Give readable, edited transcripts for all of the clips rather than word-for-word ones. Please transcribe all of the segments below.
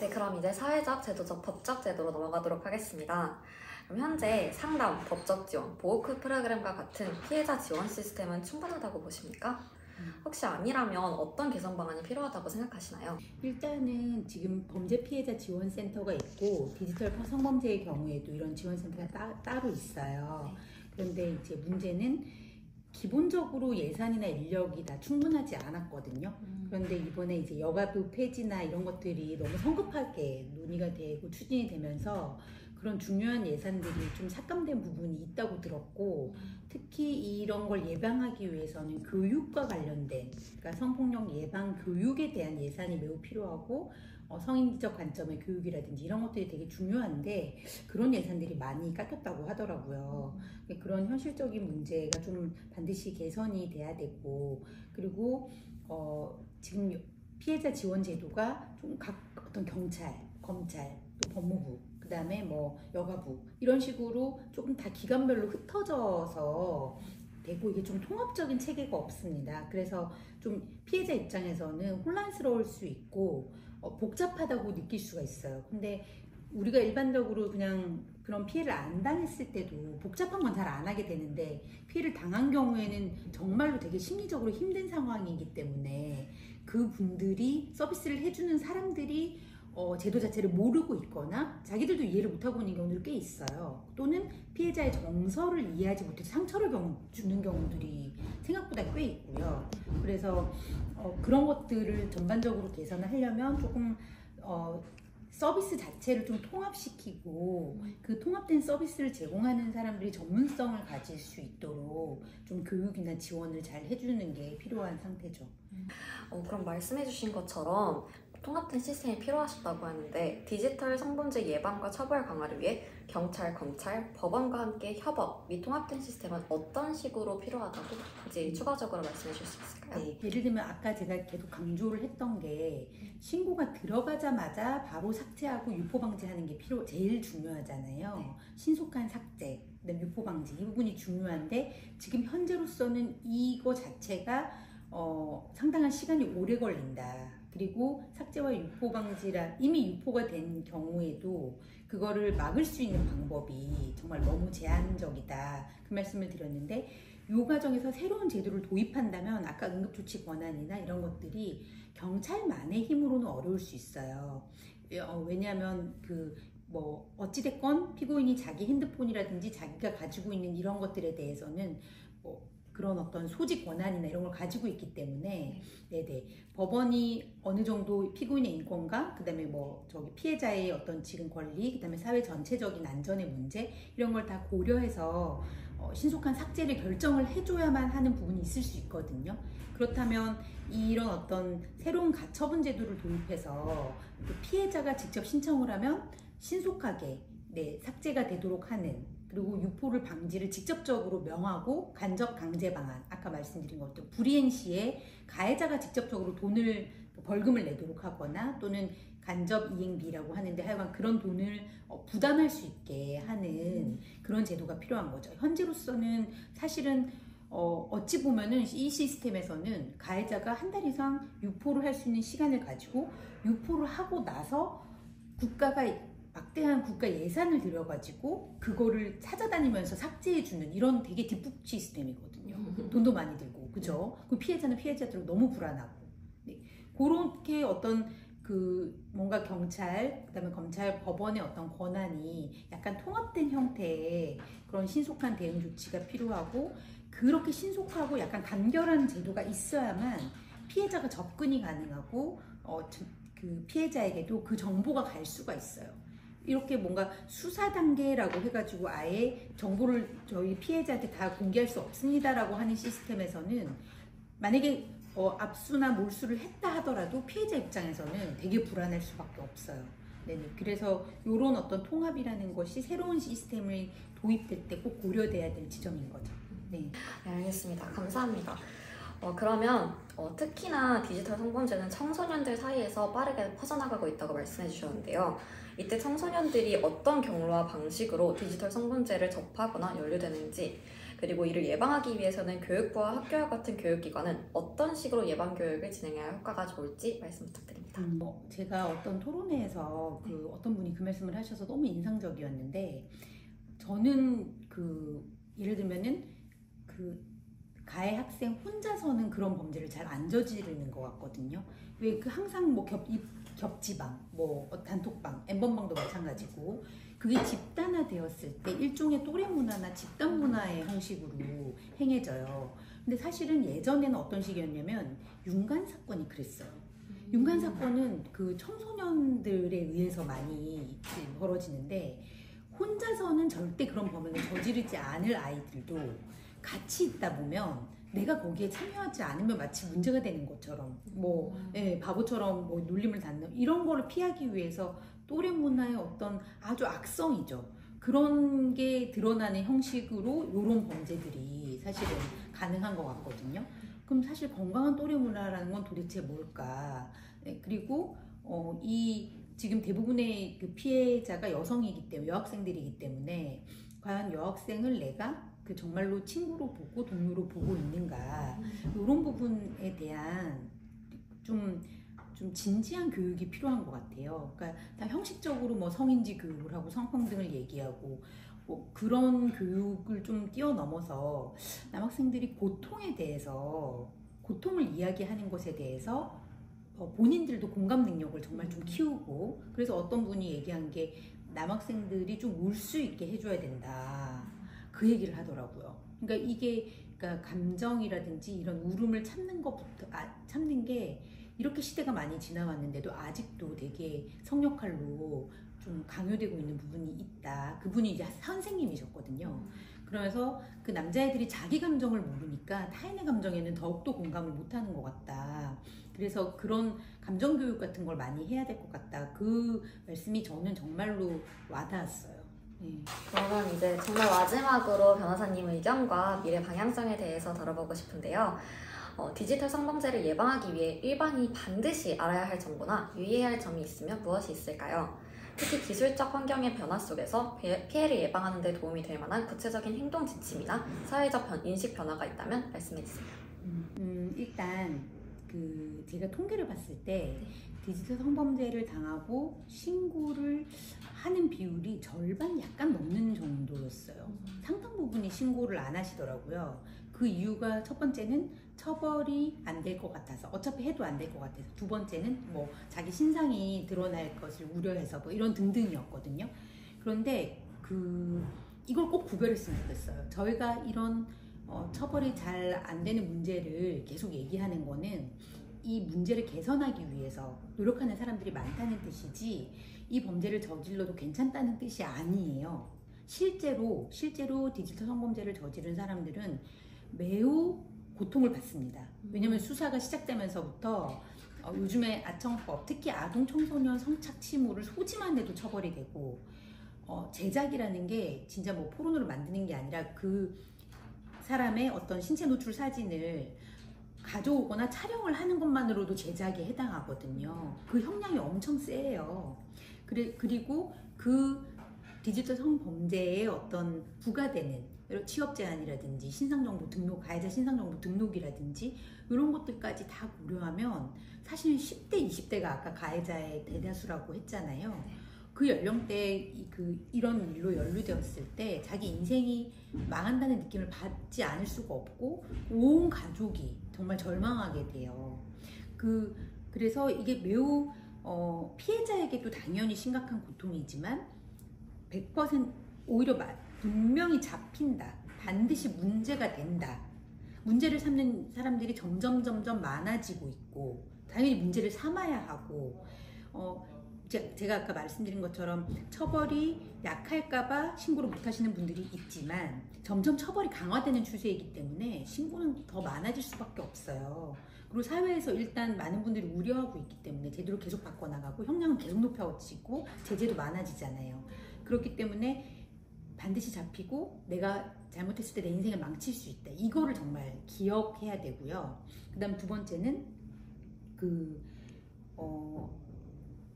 네, 그럼 이제 사회적, 제도적, 법적 제도로 넘어가도록 하겠습니다. 그럼 현재 상담, 법적 지원, 보호크 프로그램과 같은 피해자 지원 시스템은 충분하다고 보십니까? 혹시 아니라면 어떤 개선 방안이 필요하다고 생각하시나요? 일단은 지금 범죄 피해자 지원센터가 있고 디지털 성범죄의 경우에도 이런 지원센터가 따로 있어요. 그런데 이제 문제는 기본적으로 예산이나 인력이 다 충분하지 않았거든요. 그런데 이번에 이제 여가부 폐지나 이런 것들이 너무 성급하게 논의가 되고 추진이 되면서 그런 중요한 예산들이 좀 삭감된 부분이 있다고 들었고, 특히 이런 걸 예방하기 위해서는 교육과 관련된, 그러니까 성폭력 예방 교육에 대한 예산이 매우 필요하고, 성인지적 관점의 교육이라든지 이런 것들이 되게 중요한데 그런 예산들이 많이 깎였다고 하더라고요. 그런 현실적인 문제가 좀 반드시 개선이 돼야 되고, 그리고 지금 피해자 지원 제도가 좀 각 어떤 경찰, 검찰, 또 법무부, 그 다음에 뭐 여가부 이런 식으로 조금 다 기관별로 흩어져서 되고 이게 좀 통합적인 체계가 없습니다. 그래서 좀 피해자 입장에서는 혼란스러울 수 있고 복잡하다고 느낄 수가 있어요. 근데 우리가 일반적으로 그냥 그런 피해를 안 당했을 때도 복잡한 건 잘 안 하게 되는데 피해를 당한 경우에는 정말로 되게 심리적으로 힘든 상황이기 때문에 그분들이 서비스를 해주는 사람들이 제도 자체를 모르고 있거나 자기들도 이해를 못하고 있는 경우들이 꽤 있어요. 또는 피해자의 정서를 이해하지 못해서 상처를 주는 경우들이 생각보다 꽤 있고요. 그래서 그런 것들을 전반적으로 개선을 하려면 조금 서비스 자체를 좀 통합시키고 그 통합된 서비스를 제공하는 사람들이 전문성을 가질 수 있도록 좀 교육이나 지원을 잘 해주는 게 필요한 상태죠. 그럼 말씀해주신 것처럼 통합된 시스템이 필요하셨다고 하는데 디지털 성범죄 예방과 처벌 강화를 위해 경찰, 검찰, 법원과 함께 협업 및 통합된 시스템은 어떤 식으로 필요하다고 이제 추가적으로 말씀해 주실 수 있을까요? 네, 예를 들면 아까 제가 계속 강조를 했던 게 신고가 들어가자마자 바로 삭제하고 유포 방지하는 게 제일 중요하잖아요. 네. 신속한 삭제, 그다음에 유포 방지 이 부분이 중요한데 지금 현재로서는 이거 자체가 상당한 시간이 오래 걸린다. 그리고 삭제와 유포 방지라 이미 유포가 된 경우에도 그거를 막을 수 있는 방법이 정말 너무 제한적이다. 그 말씀을 드렸는데 이 과정에서 새로운 제도를 도입한다면 아까 응급조치 권한이나 이런 것들이 경찰만의 힘으로는 어려울 수 있어요. 왜냐하면 어찌됐건 피고인이 자기 핸드폰이라든지 자기가 가지고 있는 이런 것들에 대해서는 그런 어떤 소지 권한이나 이런 걸 가지고 있기 때문에 네네 법원이 어느 정도 피고인의 인권과 그다음에 피해자의 어떤 지금 권리 그다음에 사회 전체적인 안전의 문제 이런 걸 다 고려해서 신속한 삭제를 결정을 해줘야만 하는 부분이 있을 수 있거든요. 그렇다면 이런 어떤 새로운 가처분 제도를 도입해서 피해자가 직접 신청을 하면 신속하게 삭제가 되도록 하는, 그리고 유포를 방지를 직접적으로 명하고 간접 강제 방안, 아까 말씀드린 것도 불이행 시에 가해자가 직접적으로 벌금을 내도록 하거나 또는 간접 이행비라고 하는데 하여간 그런 돈을 부담할 수 있게 하는 그런 제도가 필요한 거죠. 현재로서는 사실은 어찌 보면은 이 시스템에서는 가해자가 한 달 이상 유포를 할 수 있는 시간을 가지고 유포를 하고 나서 국가가 막대한 국가 예산을 들여가지고 그거를 찾아다니면서 삭제해주는 이런 되게 뒷북 시스템이거든요. 돈도 많이 들고, 그죠? 그 피해자는 피해자대로 너무 불안하고. 네. 그렇게 어떤 뭔가 경찰, 그다음에 검찰, 법원의 어떤 권한이 약간 통합된 형태의 그런 신속한 대응 조치가 필요하고, 그렇게 신속하고 약간 간결한 제도가 있어야만 피해자가 접근이 가능하고, 그 피해자에게도 그 정보가 갈 수가 있어요. 이렇게 뭔가 수사 단계라고 해가지고 아예 정보를 저희 피해자한테 다 공개할 수 없습니다라고 하는 시스템에서는 만약에 압수나 몰수를 했다 하더라도 피해자 입장에서는 되게 불안할 수밖에 없어요. 네네. 그래서 이런 어떤 통합이라는 것이 새로운 시스템을 도입될 때 꼭 고려돼야 될 지점인 거죠. 네. 네, 알겠습니다. 감사합니다. 그러면 특히나 디지털 성범죄는 청소년들 사이에서 빠르게 퍼져나가고 있다고 말씀해 주셨는데요. 이때 청소년들이 어떤 경로와 방식으로 디지털 성범죄를 접하거나 연루되는지, 그리고 이를 예방하기 위해서는 교육부와 학교와 같은 교육기관은 어떤 식으로 예방교육을 진행해야 효과가 좋을지 말씀 부탁드립니다. 제가 어떤 토론회에서 어떤 분이 그 말씀을 하셔서 너무 인상적이었는데, 저는 예를 들면은 가해 학생 혼자서는 그런 범죄를 잘 안 저지르는 것 같거든요. 왜 항상 뭐 겹지방, 뭐 단톡방, 엠번방도 마찬가지고, 그게 집단화되었을 때 일종의 또래 문화나 집단 문화의 형식으로 행해져요. 근데 사실은 예전에는 어떤 식이었냐면 윤관 사건이 그랬어요. 윤관 사건은 그 청소년들에 의해서 많이 벌어지는데, 혼자서는 절대 그런 범행을 저지르지 않을 아이들도 같이 있다 보면 내가 거기에 참여하지 않으면 마치 문제가 되는 것처럼 바보처럼 놀림을 받는 이런 거를 피하기 위해서 또래 문화의 어떤 아주 악성이죠. 그런 게 드러나는 형식으로 이런 범죄들이 사실은 가능한 것 같거든요. 그럼 사실 건강한 또래 문화라는 건 도대체 뭘까? 그리고 지금 대부분의 그 피해자가 여성이기 때문에, 여학생들이기 때문에 과연 여학생을 내가 정말로 친구로 보고 동료로 보고 있는가, 이런 부분에 대한 좀 진지한 교육이 필요한 것 같아요. 그러니까 다 형식적으로 뭐 성인지 교육을 하고 성평등을 얘기하고 그런 교육을 좀 뛰어넘어서 남학생들이 고통에 대해서, 고통을 이야기하는 것에 대해서 본인들도 공감 능력을 정말 좀 키우고, 그래서 어떤 분이 얘기한 게 남학생들이 좀 울 수 있게 해줘야 된다, 그 얘기를 하더라고요. 그러니까 이게 감정이라든지 이런 울음을 참는 게 이렇게 시대가 많이 지나왔는데도 아직도 되게 성역할로 좀 강요되고 있는 부분이 있다. 그분이 이제 선생님이셨거든요. 그러면서 그 남자애들이 자기 감정을 모르니까 타인의 감정에는 더욱더 공감을 못하는 것 같다. 그래서 그런 감정교육 같은 걸 많이 해야 될 것 같다. 그 말씀이 저는 정말로 와닿았어요. 그러면 이제 정말 마지막으로 변호사님 의견과 미래 방향성에 대해서 들어보고 싶은데요. 디지털 성범죄를 예방하기 위해 일반인이 반드시 알아야 할 정보나 유의해야 할 점이 있으면 무엇이 있을까요? 특히 기술적 환경의 변화 속에서 피해를 예방하는 데 도움이 될 만한 구체적인 행동 지침이나 사회적 인식 변화가 있다면 말씀해 주세요. 일단 제가 통계를 봤을 때 디지털 성범죄를 당하고 신고를 하는 비율이 절반 약간 넘는 정도였어요. 상당 부분이 신고를 안 하시더라고요. 그 이유가 첫 번째는 처벌이 안 될 것 같아서, 어차피 해도 안 될 것 같아서, 두 번째는 뭐 자기 신상이 드러날 것을 우려해서 이런 등등이었거든요. 그런데 이걸 꼭 구별했으면 좋겠어요. 저희가 이런 처벌이 잘 안 되는 문제를 계속 얘기하는 거는 이 문제를 개선하기 위해서 노력하는 사람들이 많다는 뜻이지, 이 범죄를 저질러도 괜찮다는 뜻이 아니에요. 실제로 디지털 성범죄를 저지른 사람들은 매우 고통을 받습니다. 왜냐면 수사가 시작되면서부터 요즘에 아청법, 특히 아동 청소년 성착취물을 소지만 해도 처벌이 되고, 제작이라는 게 진짜 뭐 포르노를 만드는 게 아니라 그 사람의 어떤 신체 노출 사진을 가져오거나 촬영을 하는 것만으로도 제작에 해당하거든요. 그 형량이 엄청 세요. 그리고 그 디지털 성범죄에 어떤 부과되는 취업 제한이라든지 신상정보 등록, 가해자 신상정보 등록이라든지 이런 것들까지 다 고려하면 사실 10대, 20대가 아까 가해자의 대다수라고 했잖아요. 그 연령대에 이런 일로 연루되었을 때 자기 인생이 망한다는 느낌을 받지 않을 수가 없고, 온 가족이 정말 절망하게 돼요. 그래서 이게 매우 피해자에게도 당연히 심각한 고통이지만 100% 오히려 분명히 잡힌다, 반드시 문제가 된다, 문제를 삼는 사람들이 점점 많아지고 있고, 당연히 문제를 삼아야 하고, 제가 아까 말씀드린 것처럼 처벌이 약할까봐 신고를 못하시는 분들이 있지만 점점 처벌이 강화되는 추세이기 때문에 신고는 더 많아질 수밖에 없어요. 그리고 사회에서 일단 많은 분들이 우려하고 있기 때문에 제도를 계속 바꿔나가고 형량은 계속 높여지고 제재도 많아지잖아요. 그렇기 때문에 반드시 잡히고 내가 잘못했을 때 내 인생을 망칠 수 있다, 이거를 정말 기억해야 되고요. 그 다음 두 번째는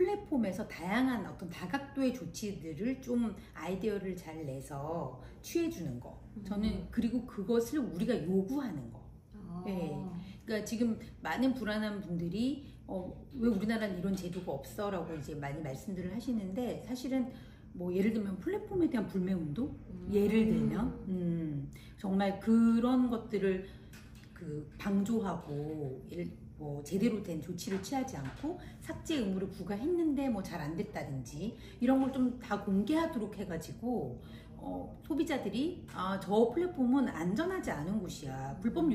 플랫폼에서 다양한 어떤 다각도의 조치들을 좀 아이디어를 잘 내서 취해주는 거. 저는 그리고 그것을 우리가 요구하는 거. 네. 그러니까 지금 많은 불안한 분들이 왜 우리나라는 이런 제도가 없어라고 이제 많이 말씀들을 하시는데, 사실은 뭐 예를 들면 플랫폼에 대한 불매운동, 예를 들면 정말 그런 것들을 방조하고 뭐 제대로 된 조치를 취하지 않고 삭제 의무를 부과했는데 뭐 잘 안 됐다든지 이런 걸 좀 다 공개하도록 해가지고 소비자들이 저 플랫폼은 안전하지 않은 곳이야, 불법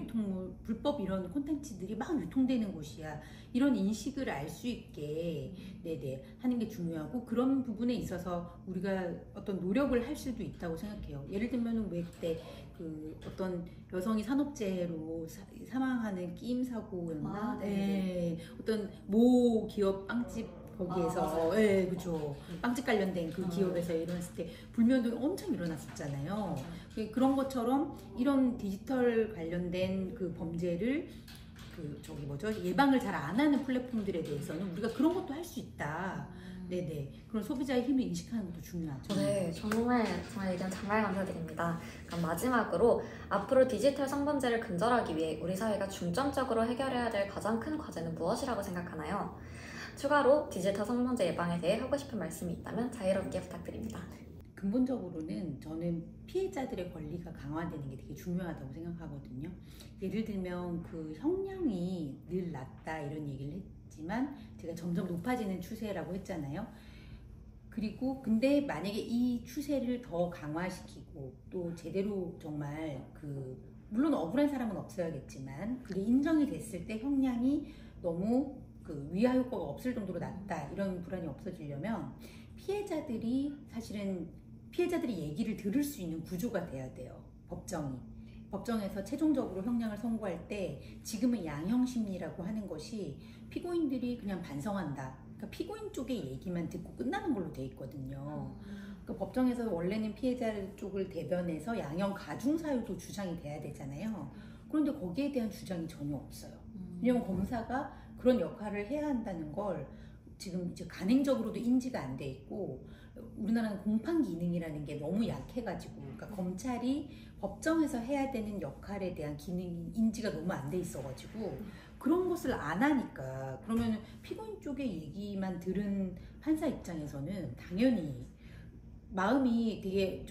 이런 콘텐츠들이 막 유통되는 곳이야, 이런 인식을 알 수 있게 네네 하는 게 중요하고, 그런 부분에 있어서 우리가 어떤 노력을 할 수도 있다고 생각해요. 예를 들면 왜 그때 어떤 여성이 산업재해로 사망하는 끼임 사고였나? 네. 어떤 모 기업 빵집 거기에서 그죠. 빵집 관련된 그 기업에서 일어났을 때 불매운동이 엄청 일어났었잖아요. 그런 것처럼 이런 디지털 관련된 그 범죄를 예방을 잘 안 하는 플랫폼들에 대해서는 우리가 그런 것도 할 수 있다. 네네. 그런 소비자의 힘을 인식하는 것도 중요하죠. 네, 정말 의견 정말 감사드립니다. 그럼 마지막으로 앞으로 디지털 성범죄를 근절하기 위해 우리 사회가 중점적으로 해결해야 될 가장 큰 과제는 무엇이라고 생각하나요? 추가로 디지털 성범죄 예방에 대해 하고 싶은 말씀이 있다면 자유롭게 부탁드립니다. 근본적으로는 저는 피해자들의 권리가 강화되는 게 되게 중요하다고 생각하거든요. 예를 들면 그 형량이 늘 낮다 이런 얘기를 했지만 제가 점점 높아지는 추세라고 했잖아요. 그리고 근데 만약에 이 추세를 더 강화시키고 또 제대로 정말 물론 억울한 사람은 없어야겠지만 그게 인정이 됐을 때 형량이 너무 위화 효과가 없을 정도로 낮다, 이런 불안이 없어지려면 피해자들이 얘기를 들을 수 있는 구조가 돼야 돼요. 법정에서 최종적으로 형량을 선고할 때 지금은 양형심리라고 하는 것이 피고인들이 그냥 반성한다, 그러니까 피고인 쪽의 얘기만 듣고 끝나는 걸로 돼 있거든요. 그러니까 법정에서 원래는 피해자 쪽을 대변해서 양형 가중 사유도 주장이 돼야 되잖아요. 그런데 거기에 대한 주장이 전혀 없어요. 왜냐면 검사가 그런 역할을 해야 한다는 걸 지금 이제 간행적으로도 인지가 안 돼 있고, 우리나라는 공판 기능이라는 게 너무 약해가지고, 그러니까 검찰이 법정에서 해야 되는 역할에 대한 기능 인지가 너무 안 돼 있어가지고 그런 것을 안 하니까, 그러면 피고인 쪽의 얘기만 들은 판사 입장에서는 당연히 마음이 되게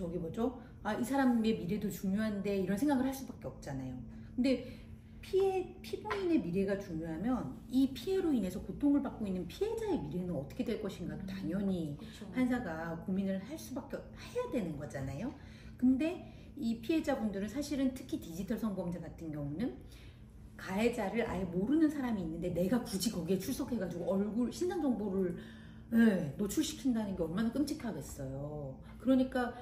이 사람의 미래도 중요한데 이런 생각을 할 수밖에 없잖아요. 근데 피고인의 미래가 중요하면 이 피해로 인해서 고통을 받고 있는 피해자의 미래는 어떻게 될 것인가도 당연히 그렇죠. 판사가 고민을 해야 되는 거잖아요. 근데 이 피해자분들은 사실은 특히 디지털 성범죄 같은 경우는 가해자를 아예 모르는 사람이 있는데 내가 굳이 거기에 출석해가지고 얼굴, 신상 정보를 노출시킨다는 게 얼마나 끔찍하겠어요. 그러니까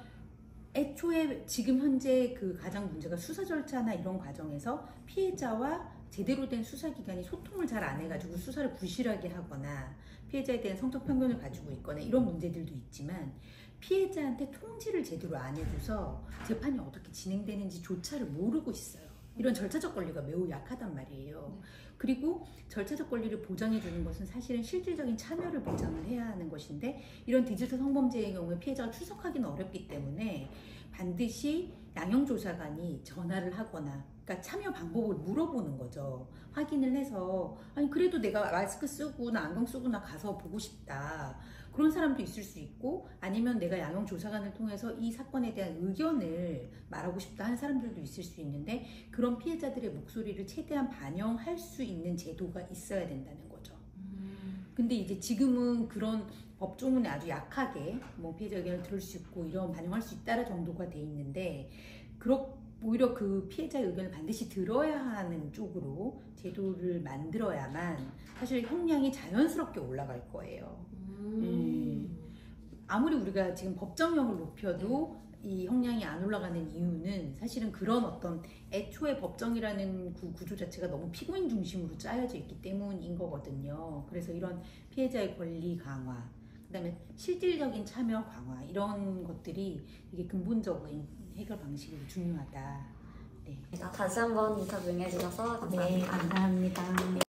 애초에 지금 현재 가장 문제가 수사 절차나 이런 과정에서 피해자와 제대로 된 수사기관이 소통을 잘 안 해가지고 수사를 부실하게 하거나 피해자에 대한 성적 편견을 가지고 있거나 이런 문제들도 있지만, 피해자한테 통지를 제대로 안 해줘서 재판이 어떻게 진행되는지 조차를 모르고 있어요. 이런 절차적 권리가 매우 약하단 말이에요. 그리고 절차적 권리를 보장해주는 것은 사실은 실질적인 참여를 보장을 해야 하는 것인데, 이런 디지털 성범죄의 경우에 피해자가 출석하기는 어렵기 때문에 반드시 양형조사관이 전화를 하거나, 그러니까 참여 방법을 물어보는 거죠. 확인을 해서 아니 그래도 내가 마스크 쓰고 나 안경 쓰고 나 가서 보고 싶다, 그런 사람도 있을 수 있고, 아니면 내가 양형조사관을 통해서 이 사건에 대한 의견을 말하고 싶다 하는 사람들도 있을 수 있는데, 그런 피해자들의 목소리를 최대한 반영할 수 있는 제도가 있어야 된다는 거죠. 근데 이제 지금은 그런 법조문에 아주 약하게 피해자 의견을 들을 수 있고 이런 반영할 수 있다라 정도가 돼 있는데, 오히려 그 피해자의 의견을 반드시 들어야 하는 쪽으로 제도를 만들어야만 사실 형량이 자연스럽게 올라갈 거예요. 아무리 우리가 지금 법정형을 높여도 이 형량이 안 올라가는 이유는 사실은 그런 어떤 애초에 법정이라는 구조 자체가 너무 피고인 중심으로 짜여져 있기 때문인 거거든요. 그래서 이런 피해자의 권리 강화, 그다음에 실질적인 참여 강화, 이런 것들이 이게 근본적인 해결 방식으로 중요하다. 네. 다시 한번 인터뷰 응해주셔서 감사합니다. 네, 감사합니다.